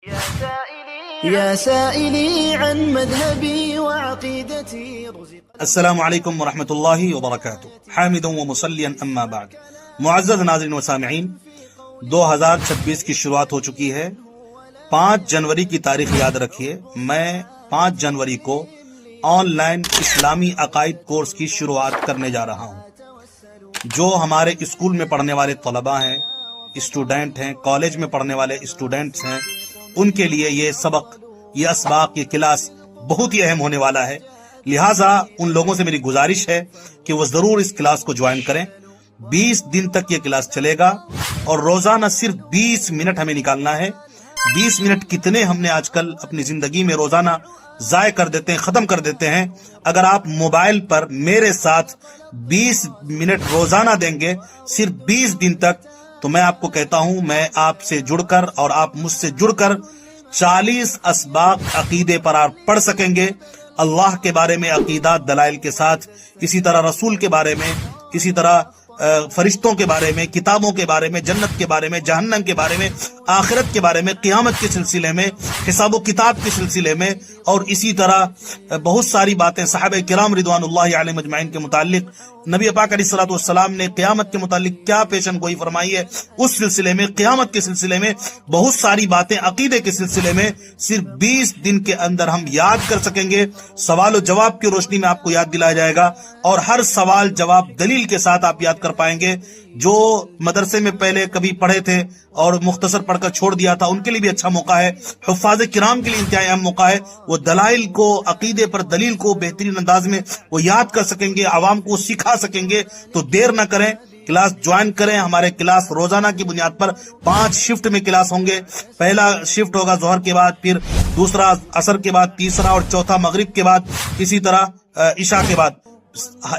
يا سائلي عن مذهبي وعقيدتي. السلام علیکم ورحمۃ اللہ وبرکاتہ. حامدا ومصلیا اما بعد. معزز ناظرین و سامعین، 2026 کی شروعات ہو چکی ہے. 5 جنوری کی تاریخ یاد رکھیے. میں 5 جنوری کو آن لائن اسلامی عقائد کورس کی شروعات کرنے جا رہا ہوں. جو ہمارے اسکول میں پڑھنے والے طلباء ہیں، اسٹوڈنٹ ہیں، کالج میں پڑھنے والے اسٹوڈنٹس ہیں، ان کے لیے یہ سبق، یہ اسباق، یہ کلاس بہت ہی اہم ہونے والا ہے. لہٰذا ان لوگوں سے میری گزارش ہے کہ وہ ضرور اس کلاس کو جوائن کریں. 20 دن تک یہ کلاس چلے گا اور روزانہ صرف 20 منٹ ہمیں نکالنا ہے. 20 منٹ کتنے ہم نے آج کل اپنی زندگی میں روزانہ ضائع کر دیتے ہیں، ختم کر دیتے ہیں. اگر آپ موبائل پر میرے ساتھ 20 منٹ روزانہ دیں گے صرف 20 دن تک، تو میں آپ کو کہتا ہوں، میں آپ سے جڑ کر اور آپ مجھ سے جڑ کر 40 اسباق عقیدے پر آپ پڑھ سکیں گے. اللہ کے بارے میں عقیدات دلائل کے ساتھ، اسی طرح رسول کے بارے میں، اسی طرح فرشتوں کے بارے میں، کتابوں کے بارے میں، جنت کے بارے میں، جہنم کے بارے میں، آخرت کے بارے میں، قیامت کے سلسلے میں، حساب و کتاب کے سلسلے میں، اور اسی طرح بہت ساری باتیں صحابہ کرام رضوان اللہ علیہم اجمعین کے متعلق، نبی پاک علیہ الصلوۃ والسلام نے قیامت کے متعلق کیا پیشن گوئی فرمائی ہے، اس سلسلے میں، قیامت کے سلسلے میں بہت ساری باتیں عقیدے کے سلسلے میں صرف 20 دن کے اندر ہم یاد کر سکیں گے. سوال و جواب کی روشنی میں آپ کو یاد دلایا جائے گا اور ہر سوال جواب دلیل کے ساتھ آپ یاد کر پائیں گے. جو مدرسے میں پہلے کبھی پڑھے تھے اور مختصر پڑھ کر چھوڑ دیا تھا، ان کے لیے بھی اچھا موقع ہے. حفاظ کرام کے لیے انتہائی اہم موقع ہے. وہ دلائل کو، عقیدے پر دلیل کو بہترین انداز میں وہ یاد کر سکیں گے، عوام کو سکھا سکیں گے. تو دیر نہ کریں، کلاس جوائن کریں. ہمارے کلاس روزانہ کی بنیاد پر 5 شفٹ میں کلاس ہوں گے. پہلا شفٹ ہوگا ظہر کے بعد، پھر دوسرا عصر کے بعد، تیسرا اور چوتھا مغرب کے بعد، اسی طرح عشاء کے بعد.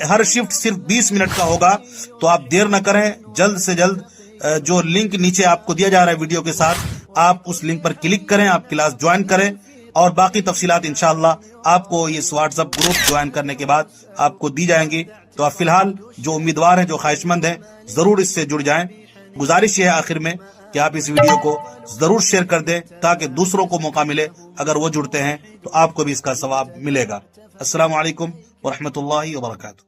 ہر شفٹ صرف 20 منٹ کا ہوگا. تو آپ دیر نہ کریں، جلد سے جلد جو لنک نیچے آپ کو دیا جا رہا ہے ویڈیو کے ساتھ، آپ اس لنک پر کلک کریں، آپ کلاس جوائن کریں، اور باقی تفصیلات انشاءاللہ آپ کو اس واٹس ایپ گروپ جوائن کرنے کے بعد آپ کو دی جائیں گی. تو آپ فی الحال جو امیدوار ہیں، جو خواہش مند ہیں، ضرور اس سے جڑ جائیں. گزارش یہ ہے آخر میں کہ آپ اس ویڈیو کو ضرور شیئر کر دیں تاکہ دوسروں کو موقع ملے. اگر وہ جڑتے ہیں تو آپ کو بھی اس کا ثواب ملے گا. السلام علیکم ورحمۃ اللہ وبرکاتہ.